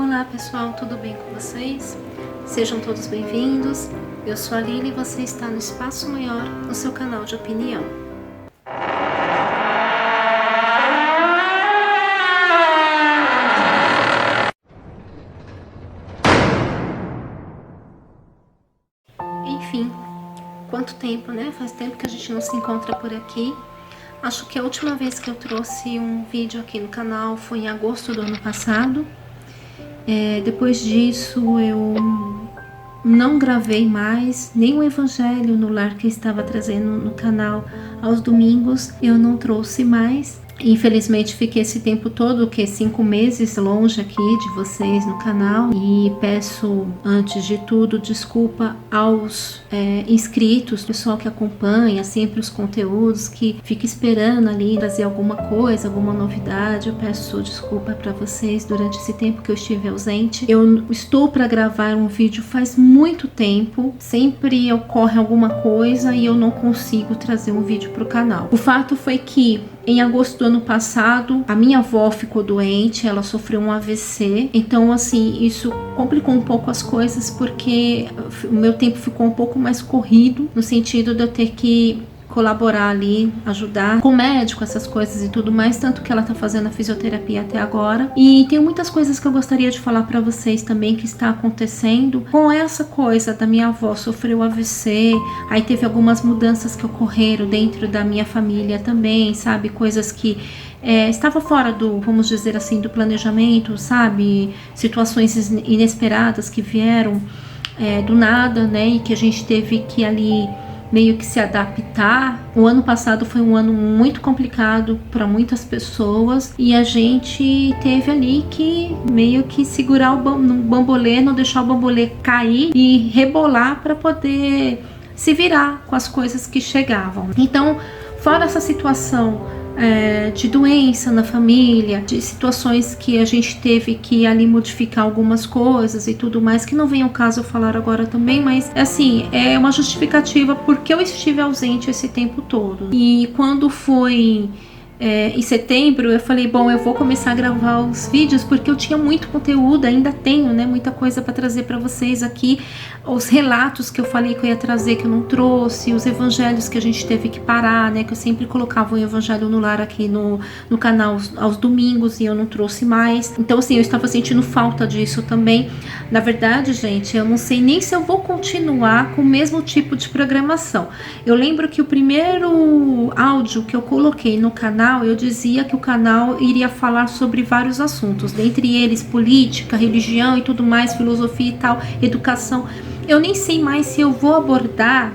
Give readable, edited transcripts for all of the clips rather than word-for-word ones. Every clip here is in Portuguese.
Olá pessoal, tudo bem com vocês? Sejam todos bem-vindos. Eu sou a Lili e você está no Espaço Maior, no seu canal de opinião. Enfim, quanto tempo, né? Faz tempo que a gente não se encontra por aqui. Acho que a última vez que eu trouxe um vídeo aqui no canal foi em agosto do ano passado. Depois disso eu não gravei mais nem o Evangelho no Lar que eu estava trazendo no canal aos domingos. Eu não trouxe mais. Infelizmente fiquei esse tempo todo, que 5 meses longe aqui de vocês no canal, e peço antes de tudo desculpa aos inscritos, pessoal que acompanha sempre os conteúdos, que fica esperando ali trazer alguma coisa, alguma novidade. Eu peço desculpa para vocês durante esse tempo que eu estive ausente. Eu estou para gravar um vídeo faz muito tempo, sempre ocorre alguma coisa e eu não consigo trazer um vídeo para o canal. O fato foi que em agosto do ano passado, a minha avó ficou doente, ela sofreu um AVC. Então, assim, isso complicou um pouco as coisas, porque o meu tempo ficou um pouco mais corrido, no sentido de eu ter que colaborar ali, ajudar com o médico, essas coisas e tudo mais, tanto que ela tá fazendo a fisioterapia até agora. E tem muitas coisas que eu gostaria de falar para vocês também que está acontecendo com essa coisa da minha avó sofrer o AVC. Aí teve algumas mudanças que ocorreram dentro da minha família também, sabe, coisas que estava fora do, vamos dizer assim, do planejamento, sabe, situações inesperadas que vieram do nada, né, e que a gente teve que ali meio que se adaptar. O ano passado foi um ano muito complicado para muitas pessoas e a gente teve ali que meio que segurar o bambolê, não deixar o bambolê cair e rebolar para poder se virar com as coisas que chegavam. Então, fora essa situação de doença na família, de situações que a gente teve que ali modificar algumas coisas e tudo mais, que não vem ao caso eu falar agora também, mas assim, é uma justificativa porque eu estive ausente esse tempo todo. E quando foi em setembro, eu falei, bom, eu vou começar a gravar os vídeos, porque eu tinha muito conteúdo, ainda tenho, né, muita coisa para trazer para vocês aqui, os relatos que eu falei que eu ia trazer, que eu não trouxe, os evangelhos que a gente teve que parar, né, que eu sempre colocava o Evangelho no Lar aqui no canal aos domingos e eu não trouxe mais. Então, assim, eu estava sentindo falta disso também. Na verdade, gente, eu não sei nem se eu vou continuar com o mesmo tipo de programação. Eu lembro que o primeiro áudio que eu coloquei no canal, eu dizia que o canal iria falar sobre vários assuntos, dentre eles política, religião e tudo mais, filosofia e tal, educação. Eu nem sei mais se eu vou abordar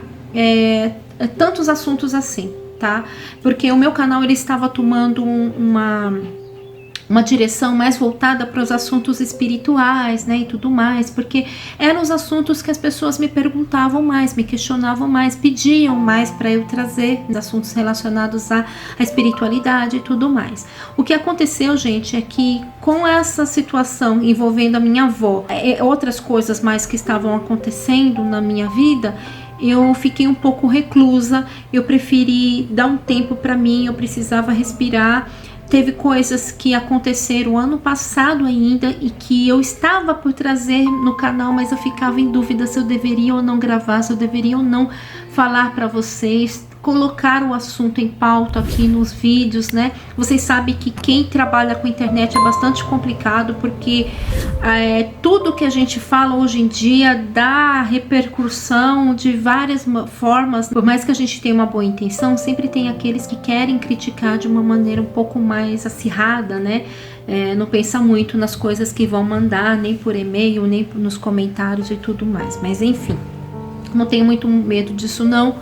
tantos assuntos assim, tá? Porque o meu canal ele estava tomando uma direção mais voltada para os assuntos espirituais, né, e tudo mais, porque eram os assuntos que as pessoas me perguntavam mais, me questionavam mais, pediam mais para eu trazer assuntos relacionados à espiritualidade e tudo mais. O que aconteceu, gente, é que com essa situação envolvendo a minha avó, outras coisas mais que estavam acontecendo na minha vida, eu fiquei um pouco reclusa, eu preferi dar um tempo para mim, eu precisava respirar. Teve coisas que aconteceram ano passado ainda e que eu estava por trazer no canal, mas eu ficava em dúvida se eu deveria ou não gravar, se eu deveria ou não falar para vocês, colocar o assunto em pauta aqui nos vídeos, né? Vocês sabem que quem trabalha com internet é bastante complicado, porque tudo que a gente fala hoje em dia dá repercussão de várias formas. Por mais que a gente tenha uma boa intenção, sempre tem aqueles que querem criticar de uma maneira um pouco mais acirrada, né? Não pensa muito nas coisas que vão mandar, nem por e-mail, nem nos comentários e tudo mais. Mas enfim, não tenho muito medo disso não.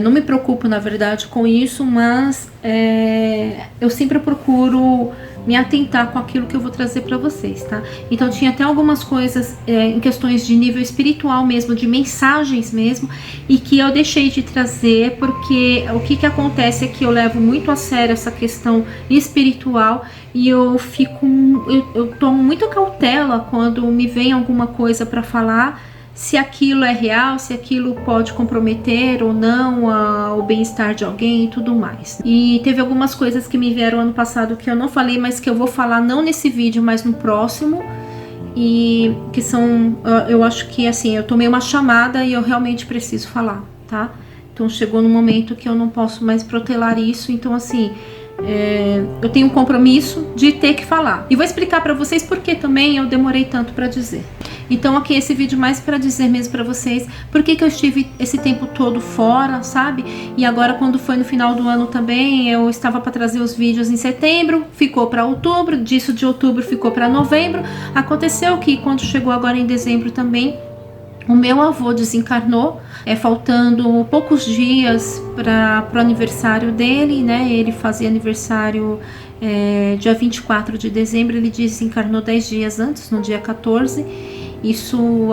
Não me preocupo, na verdade, com isso, mas eu sempre procuro me atentar com aquilo que eu vou trazer para vocês, tá? Então tinha até algumas coisas em questões de nível espiritual mesmo, de mensagens mesmo, e que eu deixei de trazer porque o que acontece é que eu levo muito a sério essa questão espiritual e eu tomo muita cautela quando me vem alguma coisa para falar, se aquilo é real, se aquilo pode comprometer ou não o bem-estar de alguém e tudo mais. E teve algumas coisas que me vieram ano passado que eu não falei, mas que eu vou falar não nesse vídeo, mas no próximo. e que são, eu acho que assim, eu tomei uma chamada e eu realmente preciso falar, tá? Então chegou no momento que eu não posso mais protelar isso, então assim, eu tenho um compromisso de ter que falar. E vou explicar para vocês por que também eu demorei tanto para dizer. Então aqui esse vídeo mais para dizer mesmo para vocês por que eu estive esse tempo todo fora, sabe? E agora quando foi no final do ano também, eu estava para trazer os vídeos em setembro, ficou para outubro, disso de outubro ficou para novembro. Aconteceu que quando chegou agora em dezembro também, o meu avô desencarnou, faltando poucos dias para o aniversário dele, né? Ele fazia aniversário dia 24 de dezembro, ele desencarnou 10 dias antes, no dia 14. Isso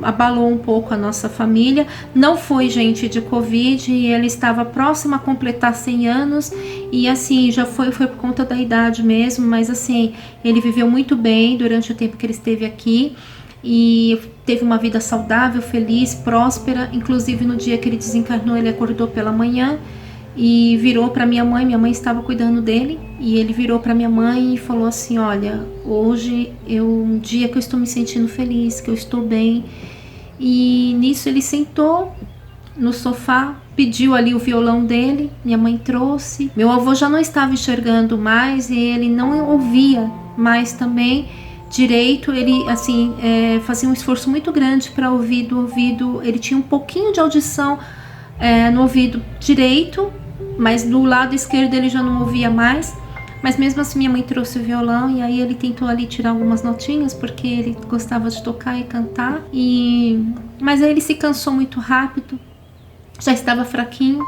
abalou um pouco a nossa família. Não foi, gente, de Covid, ele estava próximo a completar 100 anos e assim, já foi por conta da idade mesmo, mas assim, ele viveu muito bem durante o tempo que ele esteve aqui e teve uma vida saudável, feliz, próspera. Inclusive no dia que ele desencarnou, ele acordou pela manhã e virou para minha mãe estava cuidando dele, e ele virou para minha mãe e falou assim: olha, hoje é um dia que eu estou me sentindo feliz, que eu estou bem. E nisso ele sentou no sofá, pediu ali o violão dele, minha mãe trouxe. Meu avô já não estava enxergando mais e ele não ouvia mais também direito, ele assim fazia um esforço muito grande para ouvir do ouvido, ele tinha um pouquinho de audição no ouvido direito, mas do lado esquerdo ele já não ouvia mais. Mas mesmo assim minha mãe trouxe o violão e aí ele tentou ali tirar algumas notinhas, porque ele gostava de tocar e cantar, mas aí ele se cansou muito rápido, já estava fraquinho,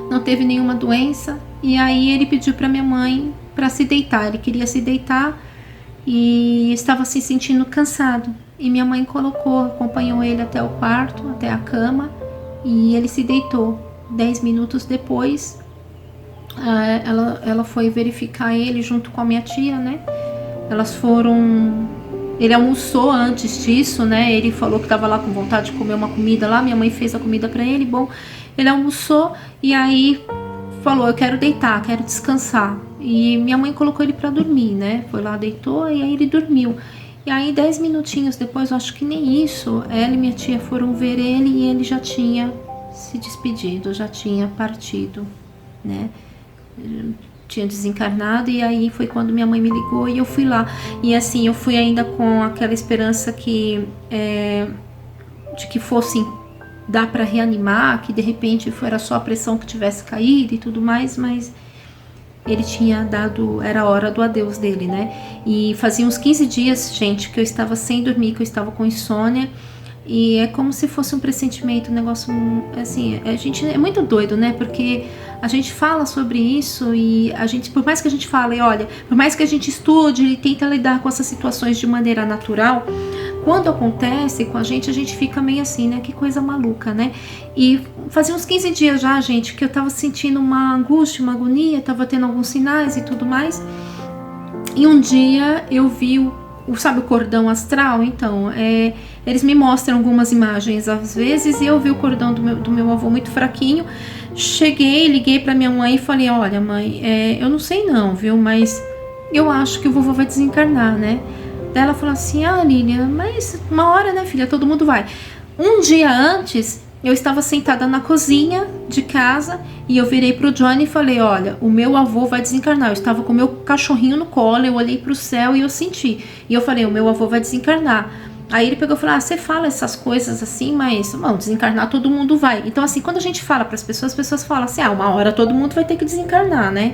não teve nenhuma doença, e aí ele pediu para minha mãe para se deitar, ele queria se deitar e estava se sentindo cansado, e minha mãe acompanhou ele até o quarto, até a cama, e ele se deitou. 10 minutos depois, ela foi verificar ele junto com a minha tia, né? Elas foram... Ele almoçou antes disso, né? Ele falou que estava lá com vontade de comer uma comida lá, minha mãe fez a comida para ele, bom, ele almoçou e aí falou: eu quero deitar, quero descansar. E minha mãe colocou ele para dormir, né? Foi lá, deitou e aí ele dormiu. E aí 10 minutinhos depois, eu acho que nem isso, ela e minha tia foram ver ele e ele já tinha se despedido, já tinha partido, né? Tinha desencarnado. E aí foi quando minha mãe me ligou e eu fui lá. E assim, eu fui ainda com aquela esperança de que fosse dar para reanimar, que de repente era só a pressão que tivesse caído e tudo mais, mas ele tinha dado, era a hora do adeus dele, né? E fazia uns 15 dias, gente, que eu estava sem dormir, que eu estava com insônia. E é como se fosse um pressentimento, um negócio assim, a gente é muito doido, né? Porque a gente fala sobre isso e a gente, por mais que a gente fale, olha, por mais que a gente estude e tenta lidar com essas situações de maneira natural, quando acontece com a gente fica meio assim, né? Que coisa maluca, né? E fazia uns 15 dias já, gente, que eu tava sentindo uma angústia, uma agonia, tava tendo alguns sinais e tudo mais. E um dia eu vi sabe o cordão astral? Então, eles me mostram algumas imagens às vezes, e eu vi o cordão do meu avô muito fraquinho. Cheguei, liguei pra minha mãe e falei: olha, mãe, eu não sei não, viu, mas eu acho que o vovô vai desencarnar, né? Daí ela falou assim: ah, Lilian, mas uma hora, né, filha, todo mundo vai. Um dia antes, eu estava sentada na cozinha de casa e eu virei pro Johnny e falei: olha, o meu avô vai desencarnar. Eu estava com o meu cachorrinho no colo, eu olhei pro céu e eu senti. E eu falei: o meu avô vai desencarnar. Aí ele pegou e falou: ah, você fala essas coisas assim, mas bom, desencarnar todo mundo vai. Então assim, quando a gente fala para as pessoas falam assim: ah, uma hora todo mundo vai ter que desencarnar, né?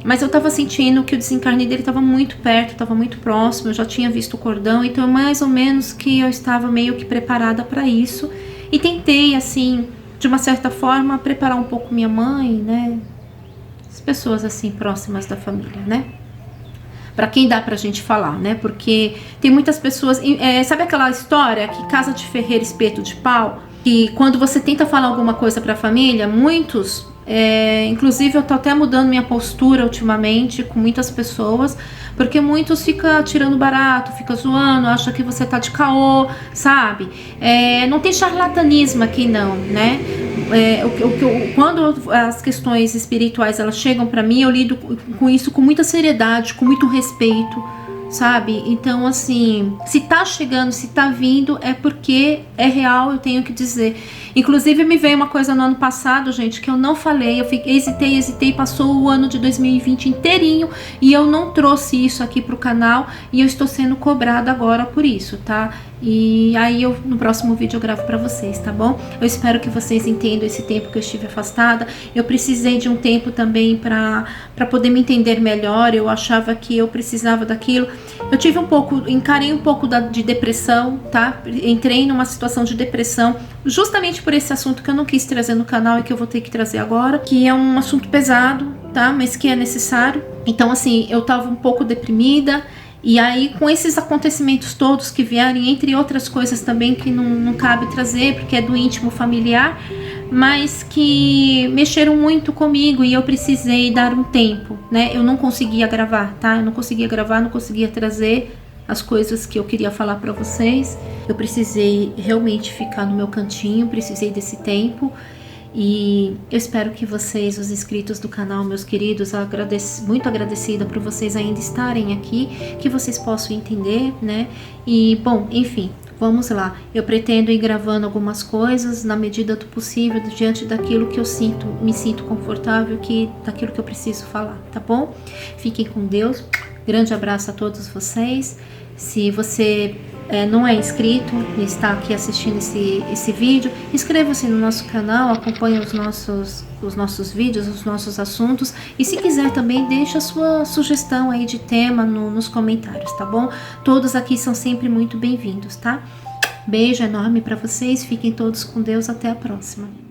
Mas eu tava sentindo que o desencarne dele tava muito perto, tava muito próximo, eu já tinha visto o cordão, então mais ou menos que eu estava meio que preparada para isso. E tentei, assim, de uma certa forma, preparar um pouco minha mãe, né? As pessoas, assim, próximas da família, né? Pra quem dá pra gente falar, né? Porque tem muitas pessoas... sabe aquela história que casa de ferreiro, espeto de pau? Que quando você tenta falar alguma coisa pra família, muitos... inclusive eu tô até mudando minha postura ultimamente com muitas pessoas, porque muitos ficam tirando barato, ficam zoando, acham que você tá de caô, sabe? Não tem charlatanismo aqui não, né? Quando as questões espirituais elas chegam pra mim, eu lido com isso com muita seriedade, com muito respeito, sabe? Então, assim, se tá chegando, se tá vindo, é porque é real, eu tenho que dizer. Inclusive, me veio uma coisa no ano passado, gente, que eu não falei. Eu hesitei, passou o ano de 2020 inteirinho e eu não trouxe isso aqui pro canal e eu estou sendo cobrada agora por isso, tá? E aí no próximo vídeo eu gravo pra vocês, tá bom? Eu espero que vocês entendam esse tempo que eu estive afastada. Eu precisei de um tempo também pra poder me entender melhor. Eu achava que eu precisava daquilo. Eu tive encarei um pouco de depressão, tá? Entrei numa situação de depressão, justamente por esse assunto que eu não quis trazer no canal e que eu vou ter que trazer agora, que é um assunto pesado, tá? Mas que é necessário. Então, assim, eu tava um pouco deprimida. E aí, com esses acontecimentos todos que vieram, entre outras coisas também que não cabe trazer, porque é do íntimo familiar, mas que mexeram muito comigo e eu precisei dar um tempo, né? Eu não conseguia gravar, tá? Eu não conseguia gravar, não conseguia trazer as coisas que eu queria falar pra vocês. Eu precisei realmente ficar no meu cantinho, precisei desse tempo. E eu espero que vocês, os inscritos do canal, meus queridos, muito agradecida por vocês ainda estarem aqui, que vocês possam entender, né? E, bom, enfim, vamos lá. Eu pretendo ir gravando algumas coisas na medida do possível, diante daquilo que eu me sinto confortável, daquilo que eu preciso falar, tá bom? Fiquem com Deus. Grande abraço a todos vocês. Se você não é inscrito e está aqui assistindo esse vídeo, inscreva-se no nosso canal, acompanhe os nossos vídeos, os nossos assuntos, e se quiser também deixa a sua sugestão aí de tema nos comentários, tá bom? Todos aqui são sempre muito bem-vindos, tá? Beijo enorme para vocês, fiquem todos com Deus, até a próxima.